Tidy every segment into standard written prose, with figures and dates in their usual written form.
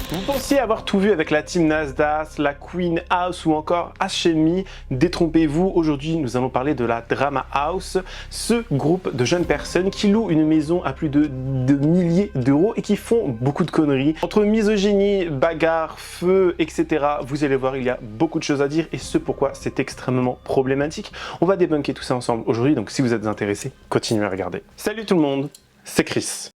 Vous pensiez avoir tout vu avec la team Nasdaq, la Queen House ou encore H&M. Détrompez-vous, aujourd'hui nous allons parler de la Drama House, ce groupe de jeunes personnes qui louent une maison à plus de milliers d'euros et qui font beaucoup de conneries. Entre misogynie, bagarre, feu, etc. Vous allez voir, il y a beaucoup de choses à dire et ce pourquoi c'est extrêmement problématique. On va débunker tout ça ensemble aujourd'hui, donc si vous êtes intéressés, continuez à regarder. Salut tout le monde, c'est Chris.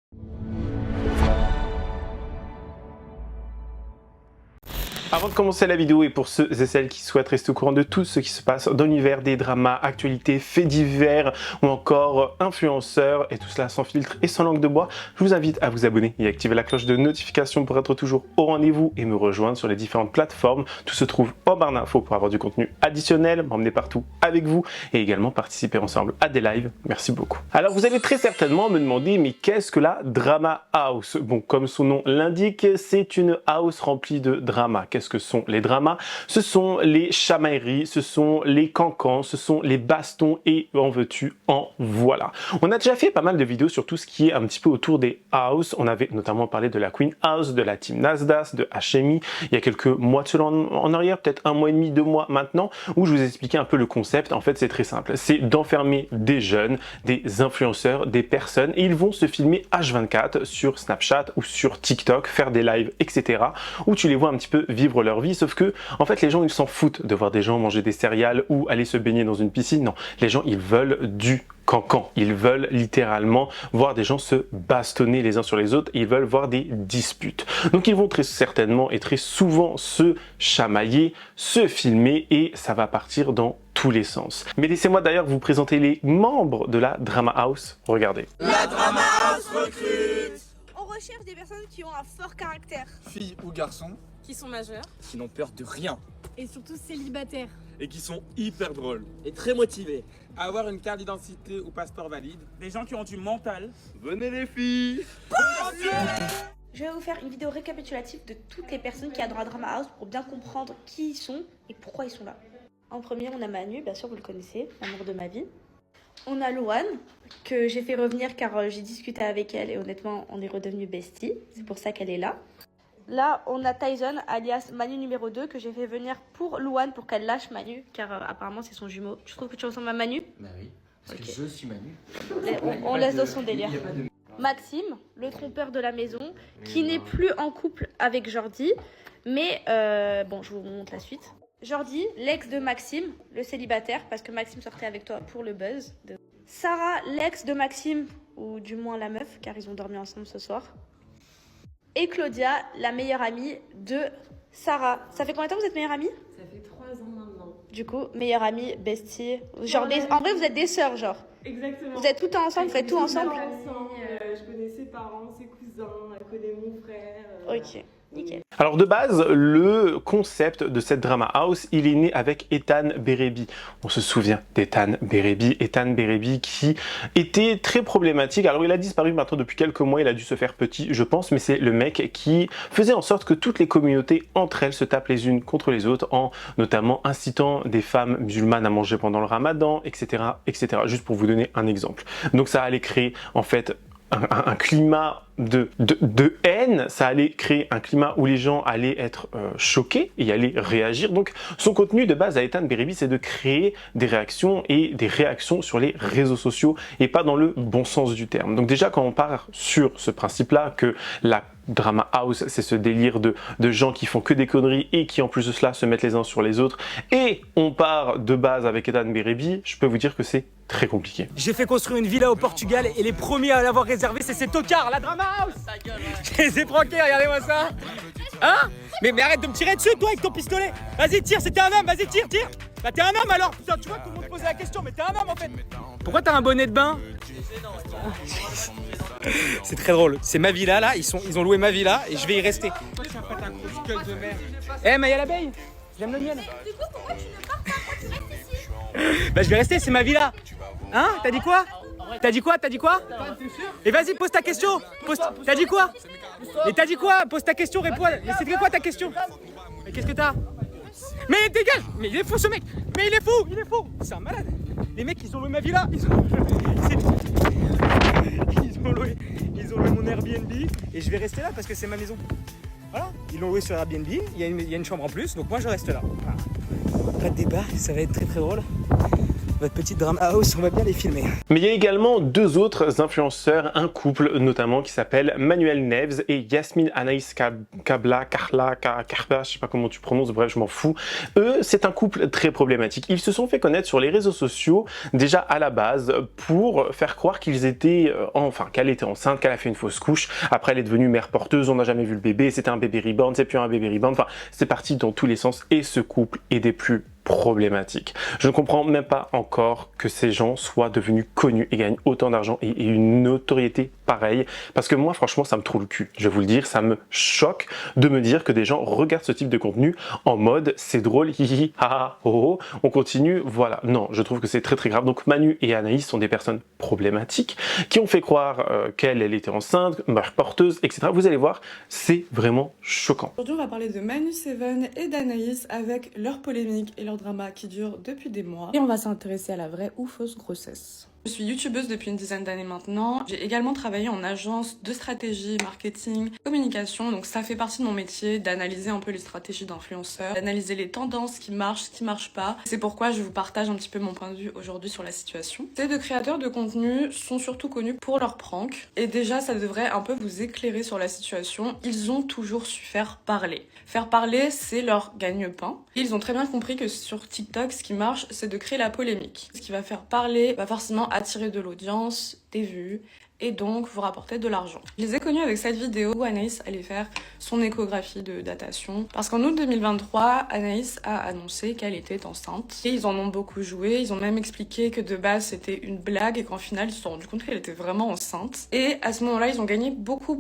Avant de commencer la vidéo et pour ceux et celles qui souhaitent rester au courant de tout ce qui se passe dans l'univers des dramas, actualités, faits divers ou encore influenceurs et tout cela sans filtre et sans langue de bois, je vous invite à vous abonner et activer la cloche de notification pour être toujours au rendez-vous et me rejoindre sur les différentes plateformes. Tout se trouve en barre d'infos pour avoir du contenu additionnel, m'emmener partout avec vous et également participer ensemble à des lives. Merci beaucoup. Alors vous allez très certainement me demander mais qu'est-ce que la Drama House? Bon, comme son nom l'indique, c'est une house remplie de drama. Qu'est-ce que sont les dramas? Ce sont les chamailleries, ce sont les cancans, ce sont les bastons et en veux-tu, en voilà. On a déjà fait pas mal de vidéos sur tout ce qui est un petit peu autour des house. On avait notamment parlé de la Queen House, de la team Nasdaq, de H&M il y a quelques mois de cela en arrière, peut-être un mois et demi, 2 mois maintenant, où je vous ai expliqué un peu le concept. En fait, c'est très simple. C'est d'enfermer des jeunes, des influenceurs, des personnes et ils vont se filmer H24 sur Snapchat ou sur TikTok, faire des lives, etc. où tu les vois un petit peu vivre leur vie, sauf que en fait les gens ils s'en foutent de voir des gens manger des céréales ou aller se baigner dans une piscine. Non, les gens ils veulent du cancan, ils veulent littéralement voir des gens se bastonner les uns sur les autres, ils veulent voir des disputes. Donc ils vont très certainement et très souvent se chamailler, se filmer et ça va partir dans tous les sens. Mais laissez-moi d'ailleurs vous présenter les membres de la Drama House. Regardez. La Drama House recrute. On recherche des personnes qui ont un fort caractère. Filles ou garçons, qui sont majeurs qui n'ont peur de rien et surtout célibataires et qui sont hyper drôles et très motivés. Avoir une carte d'identité ou passeport valide. Des gens qui ont du mental. Venez les filles. Je vais vous faire une vidéo récapitulative de toutes les personnes qui adorent la Drama House pour bien comprendre qui ils sont et pourquoi ils sont là. En premier, on a Manu, bien sûr vous le connaissez, l'amour de ma vie. On a Louane, que j'ai fait revenir car j'ai discuté avec elle et honnêtement on est redevenus besties, c'est pour ça qu'elle est là. Là, on a Tyson, alias Manu numéro 2, que j'ai fait venir pour Louane, pour qu'elle lâche Manu, car apparemment c'est son jumeau. Tu trouves que tu ressembles à Manu? Bah oui, parce okay. que je suis Manu. On laisse dans son délire. Maxime, le trompeur de la maison, qui n'est plus en couple avec Jordi, mais bon, je vous montre la suite. Jordi, l'ex de Maxime, le célibataire, parce que Maxime sortait avec toi pour le buzz. Sarah, l'ex de Maxime, ou du moins la meuf, car ils ont dormi ensemble ce soir. Et Claudia, la meilleure amie de Sarah. Ça fait combien de temps que vous êtes meilleure amie? Ça fait 3 ans maintenant. Du coup, meilleure amie, bestie. Genre en vrai, vous êtes des sœurs, genre. Exactement. Vous êtes tout le temps ensemble, vous faites tout ensemble. Je connais ses parents, ses cousins, elle connaît mon frère. Ok. Nickel. Alors de base, le concept de cette Drama House, il est né avec Ethan Berebi. On se souvient d'Ethan Berebi qui était très problématique. Alors il a disparu maintenant depuis quelques mois, il a dû se faire petit je pense, mais c'est le mec qui faisait en sorte que toutes les communautés entre elles se tapent les unes contre les autres en notamment incitant des femmes musulmanes à manger pendant le ramadan, etc. etc. Juste pour vous donner un exemple. Donc ça allait créer en fait un climat de haine, ça allait créer un climat où les gens allaient être choqués et allaient réagir. Donc son contenu de base à Ethan Berebi, c'est de créer des réactions et des réactions sur les réseaux sociaux et pas dans le bon sens du terme. Donc déjà quand on part sur ce principe-là que la Drama House, c'est ce délire de gens qui font que des conneries et qui en plus de cela se mettent les uns sur les autres et on part de base avec Ethan Berebi, je peux vous dire que c'est très compliqué. J'ai fait construire une villa au Portugal et les premiers à l'avoir réservé c'est ces tocards, la Drama House. Je les ai pranké, regardez-moi ça. Hein? Mais arrête de me tirer dessus toi avec ton pistolet. Vas-y tire, c'était un homme, vas-y tire. Bah t'es un homme alors, putain tu vois tout le monde pose la question, mais t'es un homme en fait. Pourquoi t'as un bonnet de bain? C'est très drôle, c'est ma villa là, ils ont loué ma villa et je vais y rester. Eh mais y'a l'abeille, j'aime le miel. Du coup, pourquoi tu ne pars pas? Pourquoi tu restes ici? Bah je vais rester, c'est ma villa. Hein? T'as dit quoi? T'as dit quoi? Et vas-y, pose ta question. T'as dit quoi? Et t'as dit quoi? Pose ta question, réponds. Mais c'était quoi ta question? Mais qu'est-ce que t'as? Mais dégage! Mais il est fou ce mec! Mais il est fou! C'est un malade! Les mecs ils ont loué ma villa! Ils ont loué mon Airbnb et je vais rester là parce que c'est ma maison. Voilà, ils l'ont loué sur Airbnb, il y a une chambre en plus, donc moi je reste là. Voilà. Pas de débat, ça va être très drôle. Votre petite drama house, on va bien les filmer. Mais il y a également deux autres influenceurs, un couple notamment qui s'appelle Manuel Neves et Yasmine Anaïs Carla, je sais pas comment tu prononces, bref je m'en fous. Eux, c'est un couple très problématique. Ils se sont fait connaître sur les réseaux sociaux déjà à la base pour faire croire qu'ils étaient, qu'elle était enceinte, qu'elle a fait une fausse couche. Après elle est devenue mère porteuse, on n'a jamais vu le bébé, c'était un bébé reborn, c'est plus un bébé reborn. Enfin, c'est parti dans tous les sens et ce couple est des plus problématique. Je ne comprends même pas encore que ces gens soient devenus connus et gagnent autant d'argent et une notoriété pareille, parce que moi franchement ça me trouve le cul, je vais vous le dire, ça me choque de me dire que des gens regardent ce type de contenu en mode c'est drôle, hihi, haha, oh, oh, on continue, voilà. Non, je trouve que c'est très très grave. Donc Manu et Anaïs sont des personnes problématiques qui ont fait croire qu'elle était enceinte, mère porteuse, etc. Vous allez voir, c'est vraiment choquant. Aujourd'hui, on va parler de Manu Seven et d'Anaïs avec leur polémique et leur drama qui dure depuis des mois. Et on va s'intéresser à la vraie ou fausse grossesse. Je suis youtubeuse depuis une dizaine d'années maintenant. J'ai également travaillé en agence de stratégie, marketing, communication. Donc ça fait partie de mon métier d'analyser un peu les stratégies d'influenceurs, d'analyser les tendances qui marchent, ce qui marche pas. C'est pourquoi je vous partage un petit peu mon point de vue aujourd'hui sur la situation. Ces deux créateurs de contenu sont surtout connus pour leurs pranks. Et déjà, ça devrait un peu vous éclairer sur la situation. Ils ont toujours su faire parler. Faire parler, c'est leur gagne-pain. Ils ont très bien compris que sur TikTok, ce qui marche, c'est de créer la polémique. Ce qui va faire parler va forcément attirer de l'audience, des vues, et donc vous rapporter de l'argent. Je les ai connus avec cette vidéo où Anaïs allait faire son échographie de datation. Parce qu'en août 2023, Anaïs a annoncé qu'elle était enceinte. Et ils en ont beaucoup joué, ils ont même expliqué que de base c'était une blague et qu'en final ils se sont rendus compte qu'elle était vraiment enceinte. Et à ce moment-là, ils ont gagné beaucoup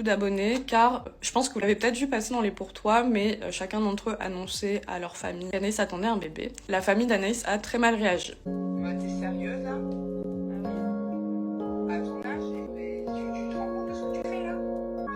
d'abonnés car je pense que vous l'avez peut-être vu passer dans les pourtois, mais chacun d'entre eux annonçait à leur famille qu'Anaïs attendait un bébé. La famille d'Anaïs a très mal réagi. T'es sérieuse là? À ton âge, mais tu te rends compte de ce que tu fais là?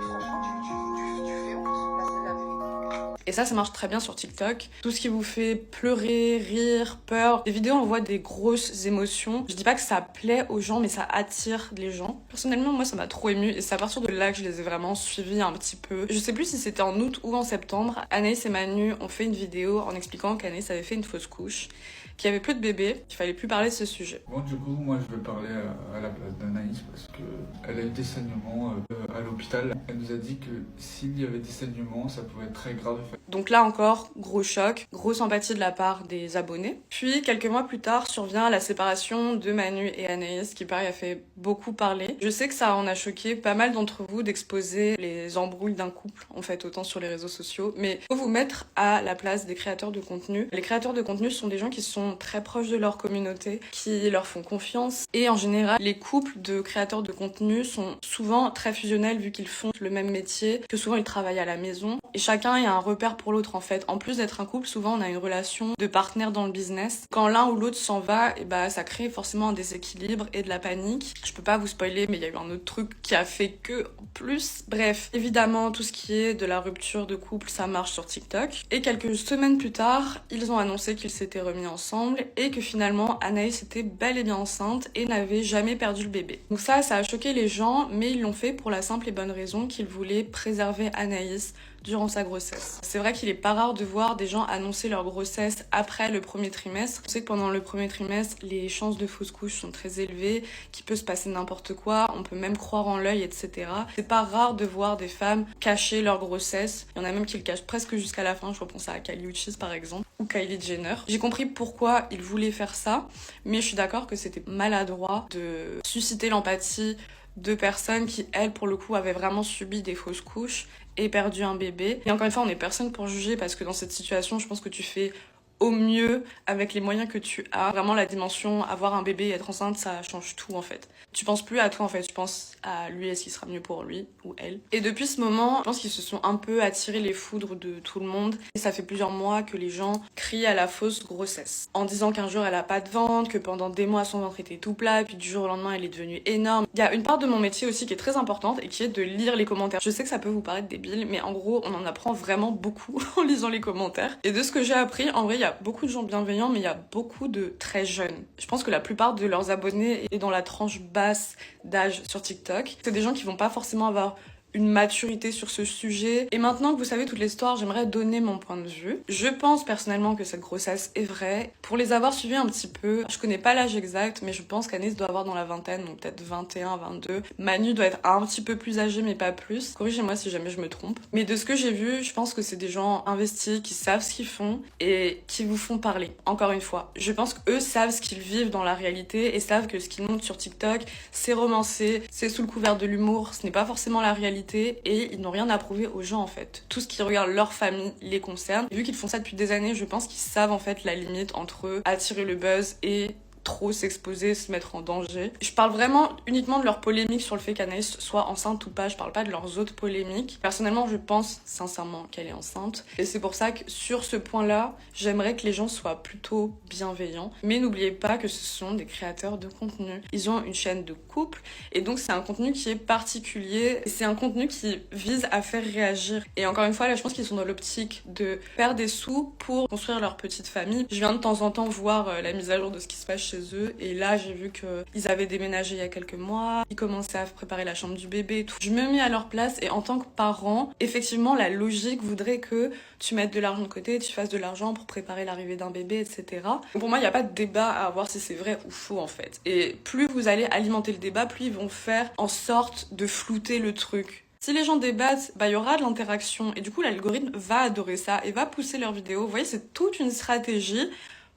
Franchement, tu fais honte. Là, c'est la vérité. Et ça marche très bien sur TikTok. Tout ce qui vous fait pleurer, rire, peur. Les vidéos envoient des grosses émotions. Je dis pas que ça plaît aux gens, mais ça attire les gens. Personnellement, moi, ça m'a trop émue. Et c'est à partir de là que je les ai vraiment suivis un petit peu. Je sais plus si c'était en août ou en septembre. Anaïs et Manu ont fait une vidéo en expliquant qu'Anaïs avait fait une fausse couche, qu'il n'y avait plus de bébé, qu'il fallait plus parler de ce sujet. Bon, du coup, moi je vais parler à la place d'Anaïs parce qu'elle a eu des saignements à l'hôpital. Elle nous a dit que s'il y avait des saignements, ça pouvait être très grave. Donc là encore, gros choc, grosse empathie de la part des abonnés. Puis quelques mois plus tard survient la séparation de Manu et Anaïs qui pareil a fait beaucoup parler. Je sais que ça en a choqué pas mal d'entre vous d'exposer les embrouilles d'un couple, en fait, autant sur les réseaux sociaux. Mais faut vous mettre à la place des créateurs de contenu. Les créateurs de contenu sont des gens qui sont très proches de leur communauté, qui leur font confiance. Et en général, les couples de créateurs de contenu sont souvent très fusionnels vu qu'ils font le même métier, que souvent ils travaillent à la maison. Et chacun est un repère pour l'autre en fait. En plus d'être un couple, souvent on a une relation de partenaire dans le business. Quand l'un ou l'autre s'en va, et bah ça crée forcément un déséquilibre et de la panique. Je peux pas vous spoiler, mais il y a eu un autre truc qui a fait que en plus. Bref, évidemment tout ce qui est de la rupture de couple, ça marche sur TikTok. Et quelques semaines plus tard, ils ont annoncé qu'ils s'étaient remis ensemble et que finalement Anaïs était bel et bien enceinte et n'avait jamais perdu le bébé. Donc ça a choqué les gens, mais ils l'ont fait pour la simple et bonne raison qu'ils voulaient préserver Anaïs durant sa grossesse. C'est vrai qu'il est pas rare de voir des gens annoncer leur grossesse après le premier trimestre. On sait que pendant le premier trimestre, les chances de fausse couche sont très élevées, qu'il peut se passer n'importe quoi, on peut même croire en l'œil, etc. C'est pas rare de voir des femmes cacher leur grossesse. Il y en a même qui le cachent presque jusqu'à la fin. Je repense à Kylie Uchis par exemple, ou Kylie Jenner. J'ai compris pourquoi ils voulaient faire ça, mais je suis d'accord que c'était maladroit de susciter l'empathie de personnes qui, elles, pour le coup, avaient vraiment subi des fausses couches et perdu un bébé. Et encore une fois, on n'est personne pour juger parce que dans cette situation, je pense que tu fais au mieux avec les moyens que tu as. Vraiment, la dimension avoir un bébé et être enceinte, ça change tout en fait. Tu penses plus à toi en fait, tu penses à lui, est-ce qu'il sera mieux pour lui ou elle. Et depuis ce moment, je pense qu'ils se sont un peu attirés les foudres de tout le monde. Et ça fait plusieurs mois que les gens crient à la fausse grossesse. En disant qu'un jour elle a pas de ventre, que pendant des mois son ventre était tout plat, et puis du jour au lendemain elle est devenue énorme. Il y a une part de mon métier aussi qui est très importante et qui est de lire les commentaires. Je sais que ça peut vous paraître débile, mais en gros on en apprend vraiment beaucoup en lisant les commentaires. Et de ce que j'ai appris, en vrai il y a beaucoup de gens bienveillants, mais il y a beaucoup de très jeunes. Je pense que la plupart de leurs abonnés est dans la tranche basse d'âge sur TikTok. C'est des gens qui vont pas forcément avoir une maturité sur ce sujet. Et maintenant que vous savez toute l'histoire, j'aimerais donner mon point de vue. Je pense personnellement que cette grossesse est vraie. Pour les avoir suivis un petit peu, je connais pas l'âge exact, mais je pense qu'Anaïs doit avoir dans la vingtaine, donc peut-être 21, 22. Manu doit être un petit peu plus âgé, mais pas plus. Corrigez-moi si jamais je me trompe. Mais de ce que j'ai vu, je pense que c'est des gens investis, qui savent ce qu'ils font et qui vous font parler. Encore une fois, je pense qu'eux savent ce qu'ils vivent dans la réalité et savent que ce qu'ils montrent sur TikTok, c'est romancé, c'est sous le couvert de l'humour, ce n'est pas forcément la réalité et ils n'ont rien à prouver aux gens en fait. Tout ce qui regarde leur famille les concerne. Vu qu'ils font ça depuis des années, je pense qu'ils savent en fait la limite entre attirer le buzz et trop s'exposer, se mettre en danger. Je parle vraiment uniquement de leur polémique sur le fait qu'Anaïs soit enceinte ou pas, je parle pas de leurs autres polémiques. Personnellement, je pense sincèrement qu'elle est enceinte. Et c'est pour ça que sur ce point-là, j'aimerais que les gens soient plutôt bienveillants. Mais n'oubliez pas que ce sont des créateurs de contenu. Ils ont une chaîne de couple et donc c'est un contenu qui est particulier. C'est un contenu qui vise à faire réagir. Et encore une fois, là, je pense qu'ils sont dans l'optique de faire des sous pour construire leur petite famille. Je viens de temps en temps voir la mise à jour de ce qui se passe chez eux et là j'ai vu qu'ils avaient déménagé il y a quelques mois, ils commençaient à préparer la chambre du bébé et tout. Je me mets à leur place et en tant que parent, effectivement la logique voudrait que tu mettes de l'argent de côté, tu fasses de l'argent pour préparer l'arrivée d'un bébé, etc. Pour moi il n'y a pas de débat à avoir si c'est vrai ou faux en fait. Et plus vous allez alimenter le débat, plus ils vont faire en sorte de flouter le truc. Si les gens débattent, il y aura de l'interaction et du coup l'algorithme va adorer ça et va pousser leurs vidéos. Vous voyez, c'est toute une stratégie.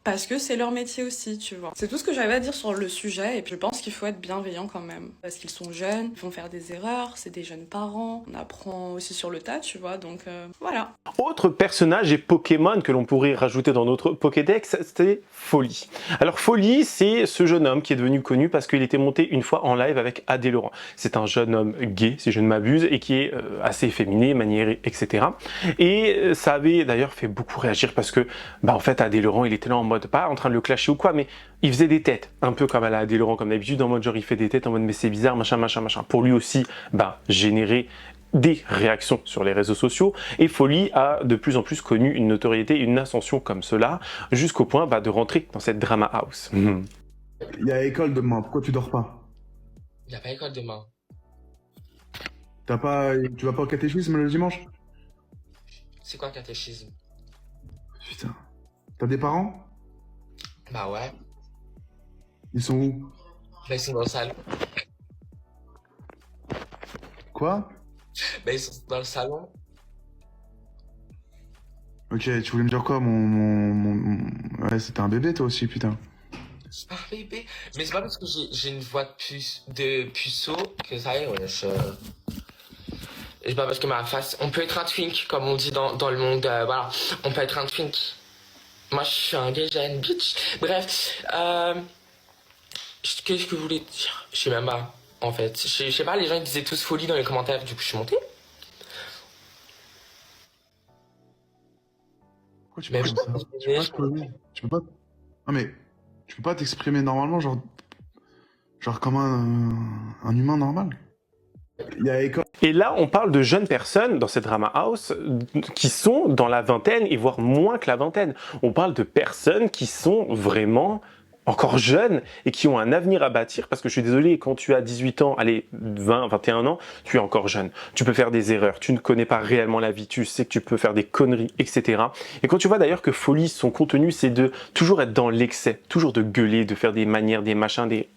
Parce que c'est leur métier aussi, tu vois. C'est tout ce que j'avais à dire sur le sujet, et puis je pense qu'il faut être bienveillant quand même. Parce qu'ils sont jeunes, ils vont faire des erreurs, c'est des jeunes parents, on apprend aussi sur le tas, tu vois, donc voilà. Autre personnage et Pokémon que l'on pourrait rajouter dans notre Pokédex, c'est Folly. Alors Folly, c'est ce jeune homme qui est devenu connu parce qu'il était monté une fois en live avec Adé Laurent. C'est un jeune homme gay, si je ne m'abuse, et qui est assez efféminé, maniéré, etc. Et ça avait d'ailleurs fait beaucoup réagir parce que, en fait, Adé Laurent, il était là en mode, pas en train de le clasher ou quoi, mais il faisait des têtes, un peu comme à la Adé Laurent comme d'habitude, en mode genre il fait des têtes en mode mais c'est bizarre, machin, machin, machin. Pour lui aussi, générer des réactions sur les réseaux sociaux, et Folly a de plus en plus connu une notoriété, une ascension comme cela, jusqu'au point de rentrer dans cette drama house. Il y a école demain, pourquoi tu dors pas? Il n'y a pas école demain. Tu vas pas au catéchisme le dimanche? C'est quoi le catéchisme? Putain. T'as des parents? Bah ouais. Ils sont où? Là, ils sont dans le salon. Quoi? Bah, ils sont dans le salon. Ok, tu voulais me dire quoi, Ouais, c'était un bébé toi aussi, putain. C'est pas un bébé. Mais c'est pas parce que j'ai une voix de puceau que ça y est, ouais, Et c'est pas parce que ma face... On peut être un twink, comme on dit dans le monde, voilà. On peut être un twink. Moi, je suis un gay jeune, bitch. Bref, qu'est-ce que vous voulez dire? Je sais même pas, en fait. Je sais pas, les gens ils disaient tous Folly dans les commentaires, du coup je suis montée. Pourquoi tu parles comme ça? Tu peux pas... Non mais, tu peux pas t'exprimer normalement, genre comme un humain normal? Il y a école. Et là, on parle de jeunes personnes dans cette drama house qui sont dans la vingtaine et voire moins que la vingtaine. On parle de personnes qui sont vraiment encore jeunes et qui ont un avenir à bâtir parce que je suis désolé, quand tu as 18 ans, allez, 20, 21 ans, tu es encore jeune. Tu peux faire des erreurs, tu ne connais pas réellement la vie, tu sais que tu peux faire des conneries, etc. Et quand tu vois d'ailleurs que Folly, son contenu, c'est de toujours être dans l'excès, toujours de gueuler, de faire des manières, des machins, des...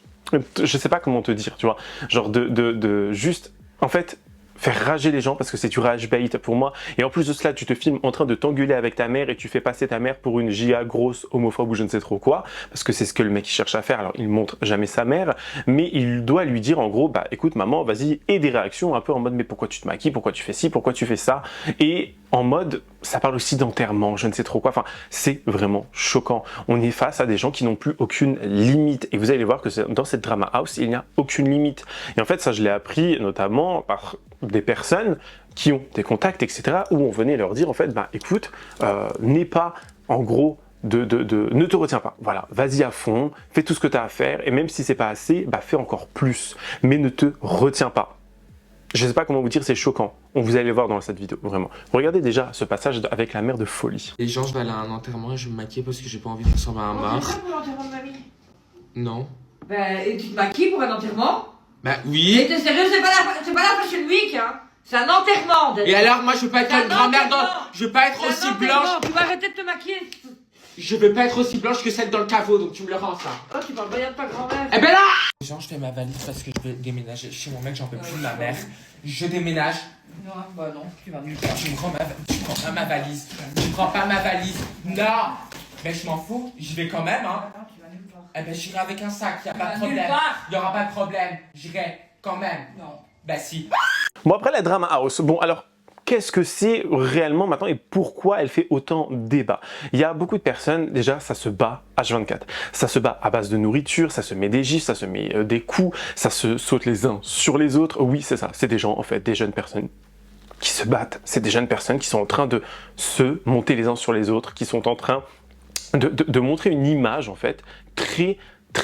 Je sais pas comment te dire, tu vois, genre de juste, en fait, faire rager les gens parce que c'est du rage bait pour moi. Et en plus de cela, tu te filmes en train de t'engueuler avec ta mère et tu fais passer ta mère pour une GA grosse homophobe ou je ne sais trop quoi, parce que c'est ce que le mec cherche à faire. Alors il montre jamais sa mère, mais il doit lui dire en gros, écoute maman, vas-y, et des réactions un peu en mode mais pourquoi tu te maquilles, pourquoi tu fais ci, pourquoi tu fais ça, et en mode ça parle aussi d'enterrement, je ne sais trop quoi. Enfin, c'est vraiment choquant. On est face à des gens qui n'ont plus aucune limite. Et vous allez voir que dans cette drama house, il n'y a aucune limite. Et en fait, ça, je l'ai appris notamment par des personnes qui ont des contacts, etc., où on venait leur dire, en fait, écoute, n'aie pas, en gros, ne te retiens pas. Voilà, vas-y à fond, fais tout ce que tu as à faire. Et même si c'est pas assez, fais encore plus. Mais ne te retiens pas. Je ne sais pas comment vous dire, c'est choquant. Vous allez le voir dans cette vidéo, vraiment. Regardez déjà ce passage avec la mère de Folly. Les gens, je vais aller à un enterrement et je vais me maquiller parce que j'ai pas envie de ressembler à un mort. Tu pour l'enterrement de mamie? Non. Et tu te maquilles pour un enterrement? Oui. Et t'es sérieux, c'est pas la Fashion Week, hein? C'est un enterrement. Et alors, moi, je veux pas être une grand-mère dans... Je veux pas être C'est un aussi enterrement. blanche. Tu vas arrêter de te maquiller. Je veux pas être aussi blanche que celle dans le caveau, donc tu me le rends, ça. Oh, tu parles bien de ta grand-mère. Eh ben là! Genre, je fais ma valise parce que je vais déménager chez mon mec, j'en peux plus de ma mère. Je déménage. Non, bah non, tu vas nulle part. Tu me prends pas ma valise. Tu me prends pas ma valise. Non! Mais je m'en fous, j'y vais quand même, hein. Non, tu vas nulle part. Eh ben, j'irai avec un sac, y a pas de Nulle problème. part. Y aura pas de problème. J'irai quand même. Non. Bah si. Bon, après la Drama House, bon alors, qu'est-ce que c'est réellement maintenant et pourquoi elle fait autant débat? Il y a beaucoup de personnes, déjà, ça se bat H24. Ça se bat à base de nourriture, ça se met des gifs, ça se met des coups, ça se saute les uns sur les autres. Oui, c'est ça, c'est des gens, en fait, des jeunes personnes qui se battent. C'est des jeunes personnes qui sont en train de se monter les uns sur les autres, qui sont en train de montrer une image, en fait, très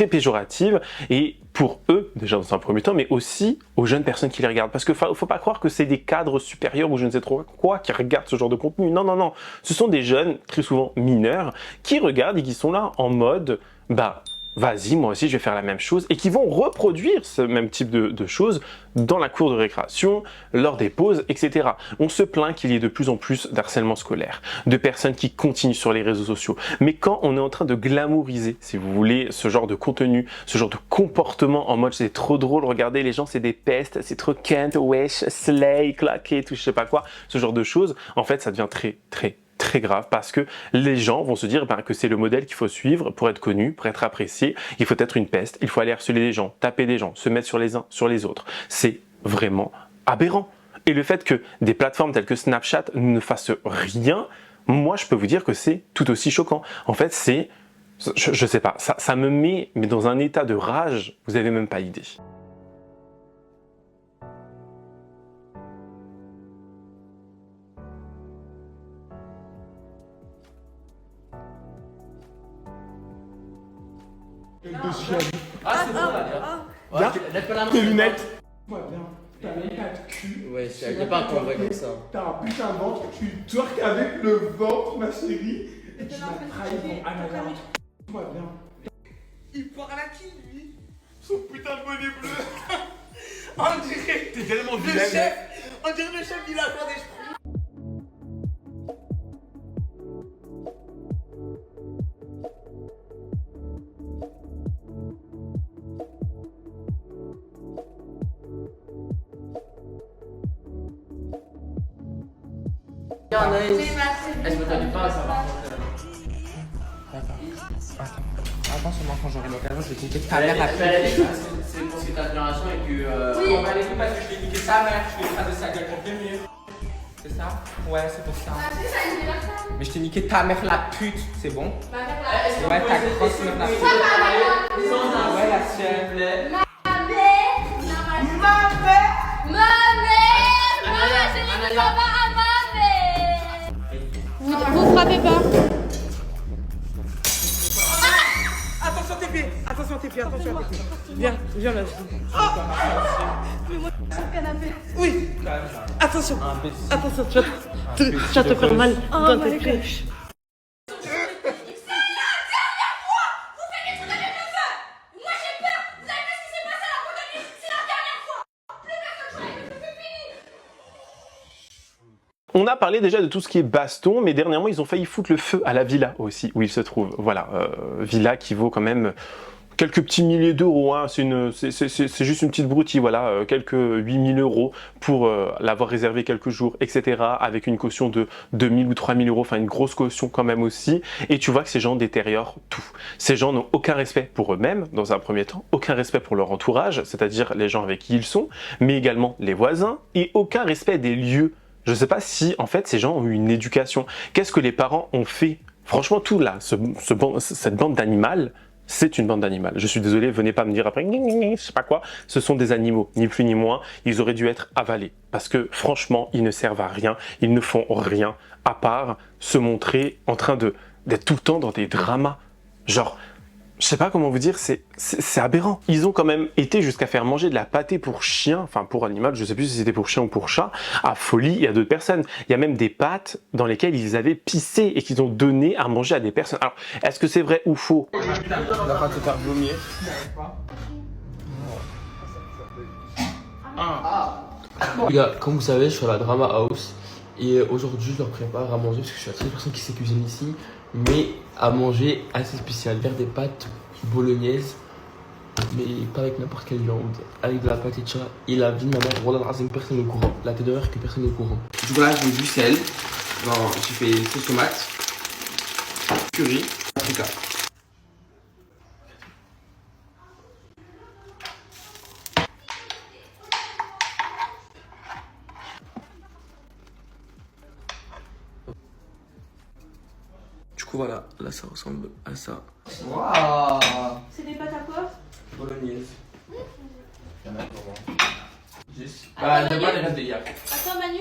péjorative, et pour eux, déjà dans un premier temps, mais aussi aux jeunes personnes qui les regardent. Parce qu'il ne faut pas croire que c'est des cadres supérieurs ou je ne sais trop quoi qui regardent ce genre de contenu. Non, non, non. Ce sont des jeunes, très souvent mineurs, qui regardent et qui sont là en mode, bah, vas-y, moi aussi je vais faire la même chose, et qui vont reproduire ce même type de choses dans la cour de récréation, lors des pauses, etc. On se plaint qu'il y ait de plus en plus d'harcèlement scolaire, de personnes qui continuent sur les réseaux sociaux. Mais quand on est en train de glamouriser, si vous voulez, ce genre de contenu, ce genre de comportement en mode c'est trop drôle, regardez les gens c'est des pestes, c'est trop Kent, wesh, slay, claqué, tout je sais pas quoi, ce genre de choses, en fait ça devient très grave parce que les gens vont se dire que c'est le modèle qu'il faut suivre pour être connu, pour être apprécié. Il faut être une peste, il faut aller harceler des gens, taper des gens, se mettre sur les uns, sur les autres. C'est vraiment aberrant. Et le fait que des plateformes telles que Snapchat ne fassent rien, moi je peux vous dire que c'est tout aussi choquant. En fait, c'est, je sais pas, ça me met dans un état de rage, vous n'avez même pas idée. Ah, c'est bon, là, Viens, tes lunettes. Moi, bien. T'as même pas de cul. Ouais, c'est pas qu'on vrai comme ça. T'as un putain de ventre, tu twerk avec le ventre, ma chérie. Et tu m'as trahi pour Anna. Moi, bien. Il parle à qui, lui? Son putain de bonnet bleu. On dirait t'es tellement le chef. On dirait le chef, il a fait des cheveux. Est-ce que t'as du pain, ça va? Attends seulement quand j'aurai l'occasion, je vais niquer ta Allez, mère. c'est pour ce qui est d'inspiration et que... Oui, on va aller parce que je vais niquer ta mère, je vais écraser sa gueule contre le mur. C'est ça? Ouais, c'est pour ça. Mais je t'ai niqué ta mère la pute, c'est bon? Ouais, ta grosse mère la pute. Ouais, la sienne. Vous frappez pas. Attention tes pieds, attention tes pieds, attention tes pieds. Viens, viens là. Mets-moi sur le canapé. Oui. Attention, attention, tu vas te faire mal dans tes pieds. On a parlé déjà de tout ce qui est baston, mais dernièrement, ils ont failli foutre le feu à la villa aussi, où il se trouve. Voilà, villa qui vaut quand même quelques petits milliers d'euros, hein. C'est juste une petite broutille, voilà, quelques 8000 euros pour l'avoir réservé quelques jours, etc. Avec une caution de 2000 ou 3000 euros, enfin une grosse caution quand même aussi. Et tu vois que ces gens détériorent tout. Ces gens n'ont aucun respect pour eux-mêmes, dans un premier temps, aucun respect pour leur entourage, c'est-à-dire les gens avec qui ils sont, mais également les voisins, et aucun respect des lieux. Je ne sais pas si, en fait, ces gens ont eu une éducation. Qu'est-ce que les parents ont fait? Franchement, tout là, cette bande d'animaux, c'est une bande d'animaux. Je suis désolé, venez pas me dire après, je sais pas quoi. Ce sont des animaux, ni plus ni moins. Ils auraient dû être avalés. Parce que, franchement, ils ne servent à rien. Ils ne font rien, à part se montrer en train d'être tout le temps dans des dramas. Genre, je sais pas comment vous dire, c'est aberrant. Ils ont quand même été jusqu'à faire manger de la pâtée pour chien, enfin pour animal, je sais plus si c'était pour chien ou pour chat, à Folie, il y a d'autres personnes. Il y a même des pâtes dans lesquelles ils avaient pissé et qu'ils ont donné à manger à des personnes. Alors, est-ce que c'est vrai ou faux? On va pas te faire vomir. Les gars, comme vous savez, je suis à la Drama House. Et aujourd'hui, je leur prépare à manger parce que je suis la seule personne qui sait cuisiner ici. Mais à manger assez spécial. Faire des pâtes bolognaises. Mais pas avec n'importe quelle viande. Avec de la pâte de chat. Et la vie de ma mère, Roland Razem, personne au courant. La tête de mère que personne au courant. Du coup là, je mets du sel. J'ai fait sauce tomate. Curry. Paprika. Du coup voilà, là ça ressemble à ça. Waouh! C'est des pâtes à quoi? Bolognaise. Il y en a pour moi. Juste. Bah, j'aime pas les restes de hier. Attends Manu,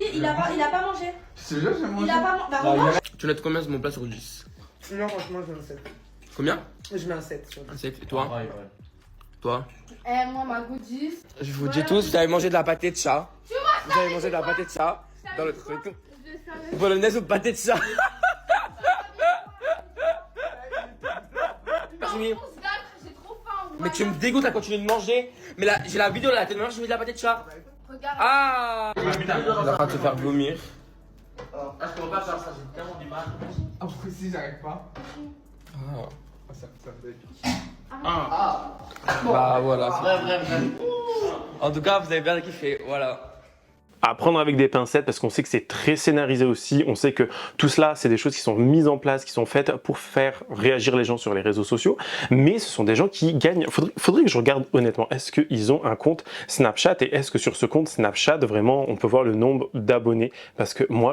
il a pas mangé. C'est là, j'ai mangé. Il a pas mangé. Bah remange. Tu notes combien sur mon plat sur 10? Non, franchement, je mets un 7. Combien? Je mets un 7 sur 10. Un 7. Et toi? Toi? Moi, ma goodies. Je vous dis tous, vous avez mangé de la pâté de chat. Vous avez mangé de la pâté de chat dans le truc. Bolognaise ou pâté de chat? Mais tu me dégoûtes à continuer de manger. Mais là, j'ai la vidéo de la tête de ma mère, je mets de la pâté de chat. Regarde. Ah! On est en train de se faire vomir. Ah, je pourrais pas faire ça, j'ai tellement du mal. Ah, si, j'arrive pas. Ah. Ça me dégoûte. Ah. Bah voilà. Bref. En tout cas, vous avez bien kiffé, voilà. À prendre avec des pincettes parce qu'on sait que c'est très scénarisé aussi, on sait que tout cela c'est des choses qui sont mises en place, qui sont faites pour faire réagir les gens sur les réseaux sociaux, mais ce sont des gens qui gagnent. Faudrait que je regarde honnêtement, est-ce qu'ils ont un compte Snapchat et est-ce que sur ce compte Snapchat vraiment on peut voir le nombre d'abonnés, parce que moi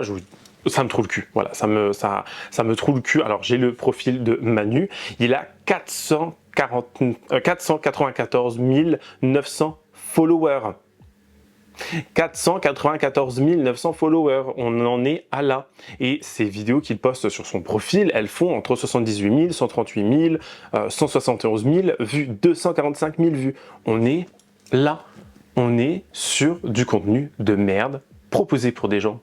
ça me trouve le cul, voilà, ça me trouve le cul. Alors j'ai le profil de Manu, il a 494 900 followers. 494 900 followers, on en est à là. Et ces vidéos qu'il poste sur son profil, elles font entre 78 000, 138 000, 171 000 vues, 245 000 vues. On est là, on est sur du contenu de merde proposé pour des gens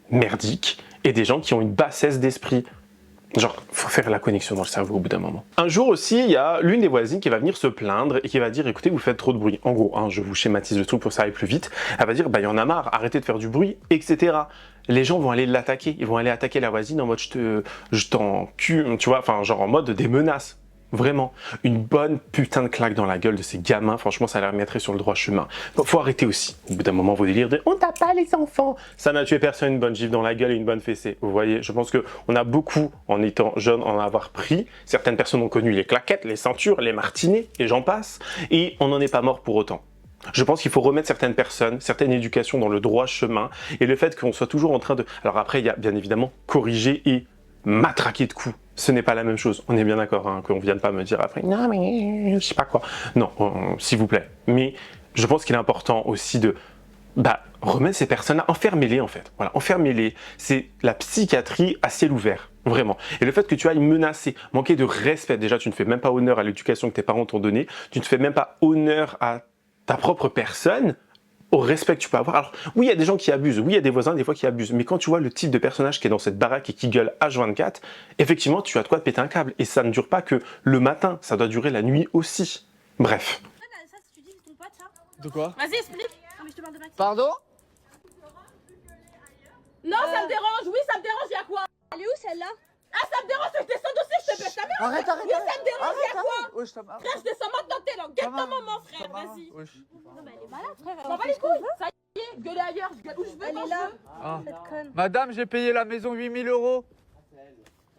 merdiques et des gens qui ont une bassesse d'esprit. Genre, faut faire la connexion dans le cerveau au bout d'un moment. Un jour aussi, il y a l'une des voisines qui va venir se plaindre et qui va dire, écoutez, vous faites trop de bruit. En gros, je vous schématise le truc pour que ça aille plus vite. Elle va dire, bah, il y en a marre, arrêtez de faire du bruit, etc. Les gens vont aller l'attaquer. Ils vont aller attaquer la voisine en mode, je t'en cul, tu vois, enfin, genre en mode des menaces. Vraiment, une bonne putain de claque dans la gueule de ces gamins, franchement ça les remettrait sur le droit chemin. Faut arrêter aussi, au bout d'un moment vos délires de « on tape pas les enfants ». Ça n'a tué personne, une bonne gifle dans la gueule et une bonne fessée. Vous voyez, je pense qu'on a beaucoup, en étant jeune, en avoir pris. Certaines personnes ont connu les claquettes, les ceintures, les martinets, et j'en passe. Et on n'en est pas mort pour autant. Je pense qu'il faut remettre certaines personnes, certaines éducations dans le droit chemin. Et le fait qu'on soit toujours en train de... Alors après, il y a bien évidemment corriger et matraquer de coups. Ce n'est pas la même chose, on est bien d'accord, hein, qu'on ne vienne pas me dire après « non mais je sais pas quoi ». Non, s'il vous plaît. Mais je pense qu'il est important aussi de remettre ces personnes-là, enfermez-les en fait. Voilà, enfermez-les. C'est la psychiatrie à ciel ouvert, vraiment. Et le fait que tu ailles menacer, manquer de respect, déjà tu ne fais même pas honneur à l'éducation que tes parents t'ont donnée, tu ne fais même pas honneur à ta propre personne, au respect que tu peux avoir. Alors oui, il y a des gens qui abusent, oui, il y a des voisins des fois qui abusent, mais quand tu vois le type de personnage qui est dans cette baraque et qui gueule H24, effectivement, tu as de quoi te péter un câble. Et ça ne dure pas que le matin, ça doit durer la nuit aussi. Bref. De quoi? Vas-y, explique. Non, mais je te parle de Maxime. Pardon? Non, ça me dérange, oui, ça me dérange, y'a quoi? Elle est où celle-là? Ah, ça me dérange, je descends aussi, je te pète ta mère. Arrête. Oui, ça me dérange, y'a quoi? Wesh, ta mère. Frère, je descends maintenant, t'es là. Guette ton moment, frère, vas-y. Wesh. Non, mais elle est malade, frère. Ça va les couilles. Ça y est, gueuler ailleurs, je gueule où je veux. Elle est là. Cette conne. Madame, j'ai payé la maison 8 000 €.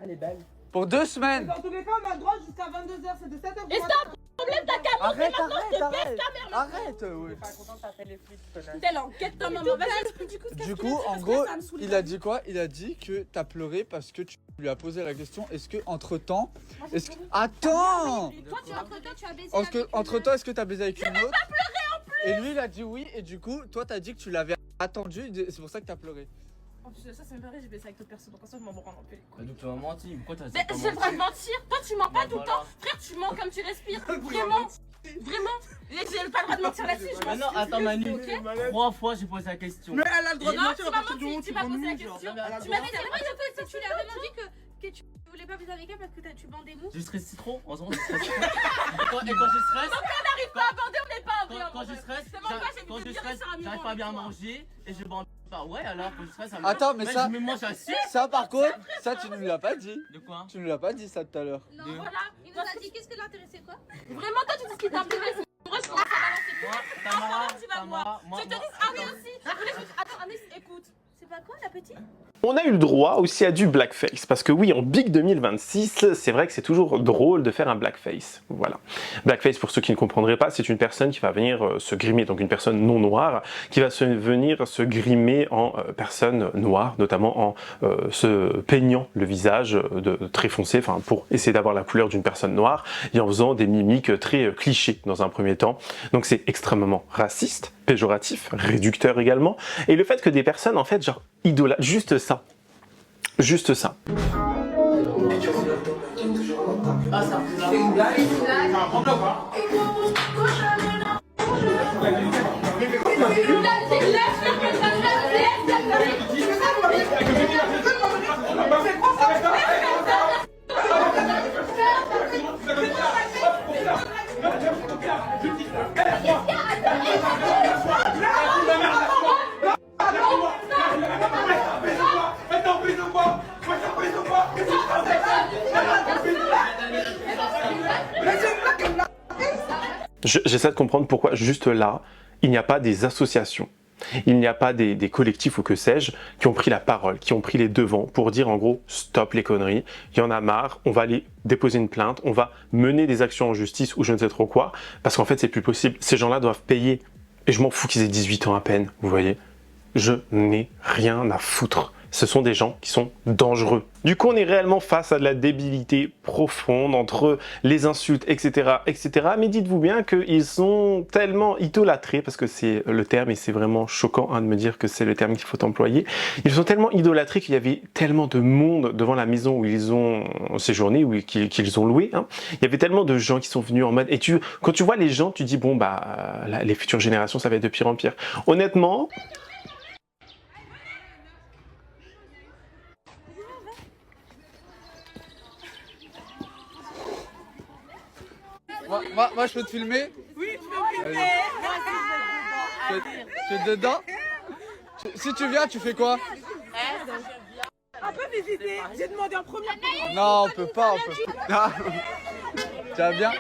Elle est belle. Pour 2 semaines. Dans tous les cas, on a le droit jusqu'à 22h, c'est de 7h. Et stop, problème ta caméra. Arrête. Arrête, ouais. T'es là, guette ton moment, vas-y. Du coup, en gros, il a dit quoi? Il a dit que t'as pleuré parce que tu lui as posé la question, est-ce que entre-temps... Attends! Toi, entre-temps, tu as baisé Entre-temps, est-ce que t'as baisé avec une autre? J'ai pas pleuré en plus. Et lui, il a dit oui, et du coup, toi, t'as dit que tu l'avais attendu, c'est pour ça que t'as pleuré. En plus de ça, c'est même pas vrai, j'ai baissé avec d'autres personnes, donc ça, je m'en branle un peu les couilles. Donc tu m'as menti, pourquoi t'as dit Mais j'ai le droit de mentir, toi tu mens pas tout le temps. Frère, tu mens comme tu respires, vraiment. Vraiment. J'ai pas le droit de mentir là-dessus, je m'en Non, attends Manu, 3 fois j'ai posé la question. Mais elle a le droit de Non, mentir tu à m'as partir du menti, moment où tu m'as posé la question. Tu m'as dit, c'est vrai, tu lui as vraiment dit que que tu voulais pas baiser avec elle parce que tu bandais mou? Je stresse trop, en ce moment je stresse. Et quand je stresse... Donc on n'arrive pas à bander, on n'est pas un vrai. Quand je stresse, j'arrive pas à bien manger et je bande pas. Ouais, alors quand je stresse, ça me... Attends, mais ça... Je me mange assis. Ça par contre, ça tu nous l'as pas dit. De quoi? Tu nous l'as pas dit ça tout à l'heure. Non, voilà, il nous a dit qu'est-ce que l'intéressait quoi? Vraiment, toi tu dis ce qui t'intéresse. Moi je commence à balancer tout. Tamara, tu vas voir. Je te dis, Anis aussi. Attends, Anis, écoute. C'est pas quoi la petite? On a eu le droit aussi à du blackface, parce que oui, en Big 2026, c'est vrai que c'est toujours drôle de faire un blackface. Voilà. Blackface, pour ceux qui ne comprendraient pas, c'est une personne qui va venir se grimer, donc une personne non noire, qui va venir se grimer en personne noire, notamment en se peignant le visage de très foncé, enfin pour essayer d'avoir la couleur d'une personne noire, et en faisant des mimiques très clichés dans un premier temps. Donc c'est extrêmement raciste, péjoratif, réducteur également, et le fait que des personnes en fait genre idolâtrent juste ça. Juste ça. Ah, ça fait une blague. C'est un problème, quoi. J'essaie de comprendre pourquoi juste là, il n'y a pas des associations, il n'y a pas des collectifs ou que sais-je qui ont pris la parole, qui ont pris les devants pour dire en gros stop les conneries, il y en a marre, on va aller déposer une plainte, on va mener des actions en justice ou je ne sais trop quoi, parce qu'en fait c'est plus possible, ces gens-là doivent payer, et je m'en fous qu'ils aient 18 ans à peine, vous voyez, je n'ai rien à foutre. Ce sont des gens qui sont dangereux. Du coup, on est réellement face à de la débilité profonde entre les insultes, etc., etc. Mais dites-vous bien qu'ils sont tellement idolâtrés, parce que c'est le terme, et c'est vraiment choquant de me dire que c'est le terme qu'il faut employer. Ils sont tellement idolâtrés qu'il y avait tellement de monde devant la maison où ils ont séjourné, ou qu'ils ont loué. Hein. Il y avait tellement de gens qui sont venus en mode... Et quand tu vois les gens, tu dis, bon, bah, les futures générations, ça va être de pire en pire. Honnêtement... Moi je peux te filmer? Oui, tu peux filmer. Tu es dedans? Si tu viens, tu fais quoi? On peut visiter. J'ai demandé en première. Non, on peut pas, Ah. Tu vas bien?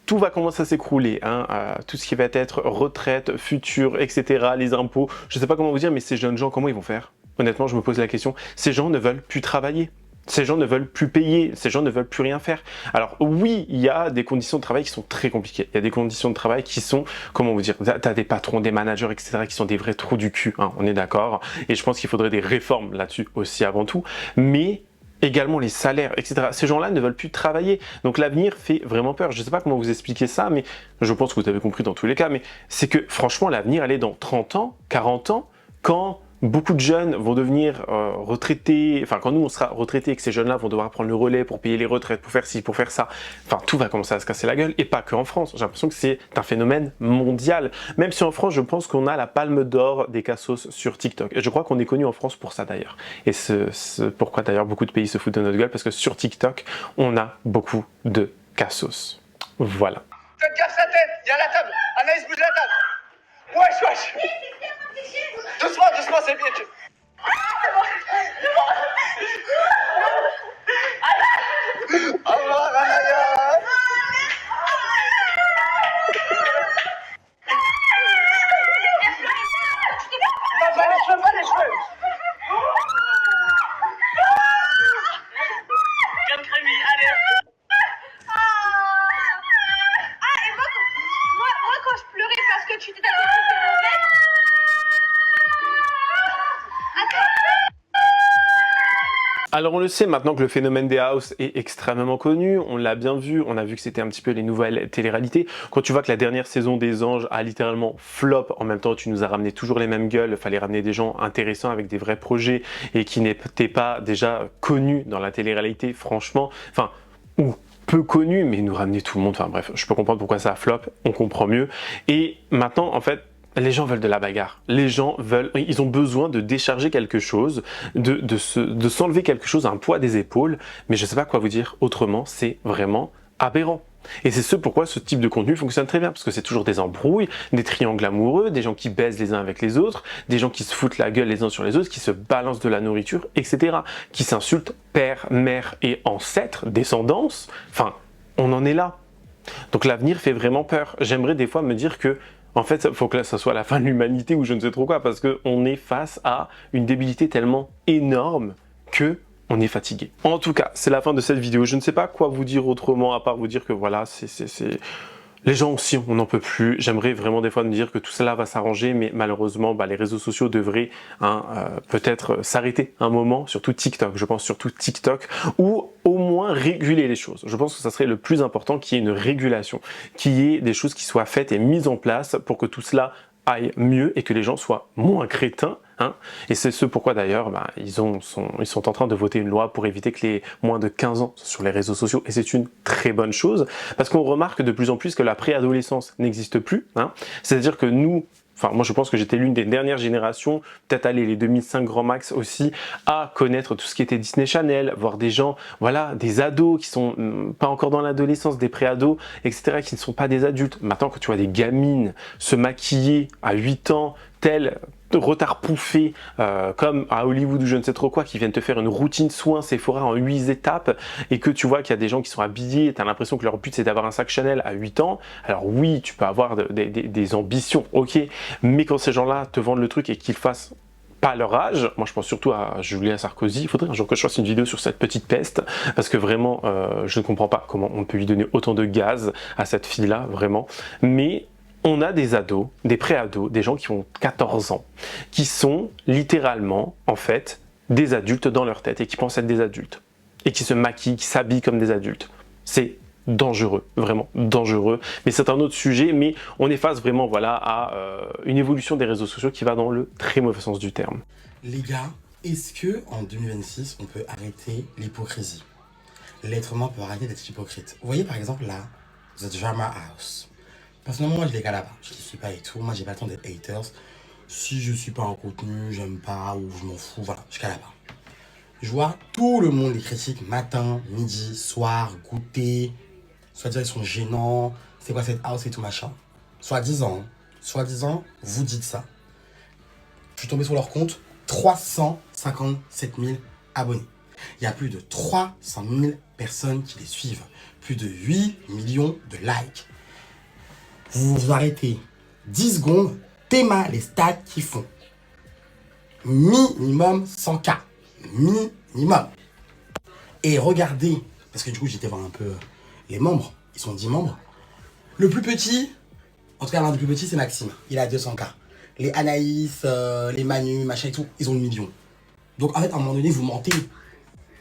Tout va commencer à s'écrouler, hein, tout ce qui va être retraite, futur, etc., les impôts. Je ne sais pas comment vous dire, mais ces jeunes gens, comment ils vont faire? Honnêtement, je me pose la question. Ces gens ne veulent plus travailler. Ces gens ne veulent plus payer, ces gens ne veulent plus rien faire. Alors oui, il y a des conditions de travail qui sont très compliquées. Il y a des conditions de travail qui sont, comment vous dire, t'as des patrons, des managers, etc. qui sont des vrais trous du cul, hein, on est d'accord. Et je pense qu'il faudrait des réformes là-dessus aussi avant tout. Mais... également les salaires, etc. Ces gens-là ne veulent plus travailler. Donc l'avenir fait vraiment peur. Je ne sais pas comment vous expliquer ça, mais je pense que vous avez compris dans tous les cas. Mais c'est que franchement, l'avenir, elle est dans 30 ans, 40 ans, quand beaucoup de jeunes vont devenir retraités, enfin quand nous on sera retraités et que ces jeunes-là vont devoir prendre le relais pour payer les retraites, pour faire ci, pour faire ça, enfin tout va commencer à se casser la gueule, et pas que en France. J'ai l'impression que c'est un phénomène mondial, même si en France je pense qu'on a la palme d'or des cassos sur TikTok, et je crois qu'on est connu en France pour ça d'ailleurs, et c'est pourquoi d'ailleurs beaucoup de pays se foutent de notre gueule, parce que sur TikTok on a beaucoup de cassos. Voilà. Faites gaffe sa tête, il y a la table, Anaïs bouge la table. Wesh wesh. Doucement, doucement, c'est bien. Au revoir, Anaya. Non, pas les cheveux, pas les cheveux. Comme Crémy, allez. Et moi quand je pleurais parce que tu t'es tapé sur tes mauvais. Alors on le sait maintenant que le phénomène des house est extrêmement connu, on l'a bien vu, on a vu que c'était un petit peu les nouvelles télé-réalités. Quand tu vois que la dernière saison des Anges a littéralement flop, en même temps tu nous as ramené toujours les mêmes gueules, il fallait ramener des gens intéressants avec des vrais projets et qui n'étaient pas déjà connus dans la télé-réalité, franchement, enfin, peu connu, mais nous ramener tout le monde, enfin bref, je peux comprendre pourquoi ça flop, on comprend mieux. Et maintenant, en fait, les gens veulent de la bagarre. Les gens veulent, ils ont besoin de décharger quelque chose, de s'enlever quelque chose, un poids des épaules, mais je sais pas quoi vous dire autrement, c'est vraiment aberrant. Et c'est ce pourquoi ce type de contenu fonctionne très bien, parce que c'est toujours des embrouilles, des triangles amoureux, des gens qui baisent les uns avec les autres, des gens qui se foutent la gueule les uns sur les autres, qui se balancent de la nourriture, etc. Qui s'insultent père, mère et ancêtre, descendance, enfin, on en est là. Donc l'avenir fait vraiment peur. J'aimerais des fois me dire que, en fait, il faut que là, ça soit la fin de l'humanité ou je ne sais trop quoi, parce qu'on est face à une débilité tellement énorme que on est fatigué. En tout cas, c'est la fin de cette vidéo. Je ne sais pas quoi vous dire autrement, à part vous dire que voilà, les gens aussi, on n'en peut plus. J'aimerais vraiment des fois me dire que tout cela va s'arranger, mais malheureusement, les réseaux sociaux devraient peut-être s'arrêter un moment, surtout TikTok. Je pense surtout TikTok, ou au moins réguler les choses. Je pense que ça serait le plus important, qu'il y ait une régulation, qu'il y ait des choses qui soient faites et mises en place pour que tout cela aille mieux et que les gens soient moins crétins. Et c'est ce pourquoi d'ailleurs ils sont en train de voter une loi pour éviter que les moins de 15 ans soient sur les réseaux sociaux, et c'est une très bonne chose parce qu'on remarque de plus en plus que la préadolescence n'existe plus, c'est-à-dire que nous, enfin moi je pense que j'étais l'une des dernières générations, peut-être les 2005 grand max aussi, à connaître tout ce qui était Disney Channel, voir des gens, voilà, des ados qui sont pas encore dans l'adolescence, des préados, etc., qui ne sont pas des adultes. Maintenant quand tu vois des gamines se maquiller à 8 ans, tel retard pouffé comme à Hollywood ou je ne sais trop quoi, qui viennent te faire une routine soin Sephora en 8 étapes, et que tu vois qu'il y a des gens qui sont habillés, tu as l'impression que leur but c'est d'avoir un sac Chanel à 8 ans, alors oui, tu peux avoir des ambitions, ok, mais quand ces gens-là te vendent le truc et qu'ils fassent pas leur âge, moi je pense surtout à Julia Sarkozy, il faudrait un jour que je fasse une vidéo sur cette petite peste, parce que vraiment, je ne comprends pas comment on peut lui donner autant de gaz à cette fille-là, vraiment, mais on a des ados, des pré-ados, des gens qui ont 14 ans, qui sont littéralement, en fait, des adultes dans leur tête et qui pensent être des adultes. Et qui se maquillent, qui s'habillent comme des adultes. C'est dangereux, vraiment dangereux. Mais c'est un autre sujet, mais on est face vraiment voilà, à une évolution des réseaux sociaux qui va dans le très mauvais sens du terme. Les gars, est-ce que en 2026, on peut arrêter l'hypocrisie? L'être humain peut arrêter d'être hypocrite. Vous voyez par exemple là, The Drama House. Personnellement, moi, je les gars là-bas. Je les suis pas et tout. Moi, j'ai pas le temps d'être haters. Si je suis pas en contenu, j'aime pas ou je m'en fous, voilà, je là-bas. Je vois tout le monde les critique matin, midi, soir, goûter. Soit-disant, ils sont gênants. C'est quoi cette house et tout machin. Soi-disant, vous dites ça. Je suis tombé sur leur compte, 357 000 abonnés. Il y a plus de 300 000 personnes qui les suivent. Plus de 8 millions de likes. Vous arrêtez 10 secondes, Théma les stats qu'ils font. Minimum 100K. Minimum. Et regardez, parce que du coup j'étais voir un peu les membres, ils sont 10 membres. Le plus petit, en tout cas l'un des plus petits c'est Maxime, il a 200K. Les Anaïs, les Manu, machin et tout, ils ont le million. Donc en fait à un moment donné vous mentez.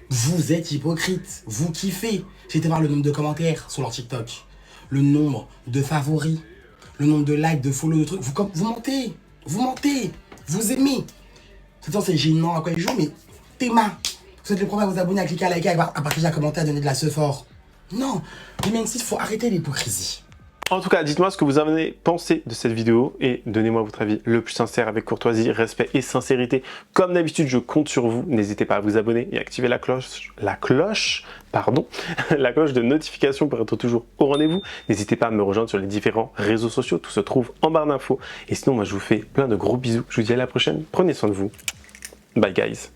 Vous êtes hypocrite, vous kiffez. J'ai été voir le nombre de commentaires sur leur TikTok. Le nombre de favoris, le nombre de likes, de follow, de trucs, vous mentez, vous aimez. C'est gênant à quoi ils jouent, mais Théma, vous êtes les premiers à vous abonner, à cliquer, à liker, à partager, à commenter, à donner de la sephore. Non, mais même s'il faut arrêter l'hypocrisie. En tout cas, dites-moi ce que vous avez pensé de cette vidéo et donnez-moi votre avis le plus sincère avec courtoisie, respect et sincérité. Comme d'habitude, je compte sur vous. N'hésitez pas à vous abonner et activer la cloche de notification pour être toujours au rendez-vous. N'hésitez pas à me rejoindre sur les différents réseaux sociaux. Tout se trouve en barre d'infos. Et sinon, moi, je vous fais plein de gros bisous. Je vous dis à la prochaine. Prenez soin de vous. Bye, guys.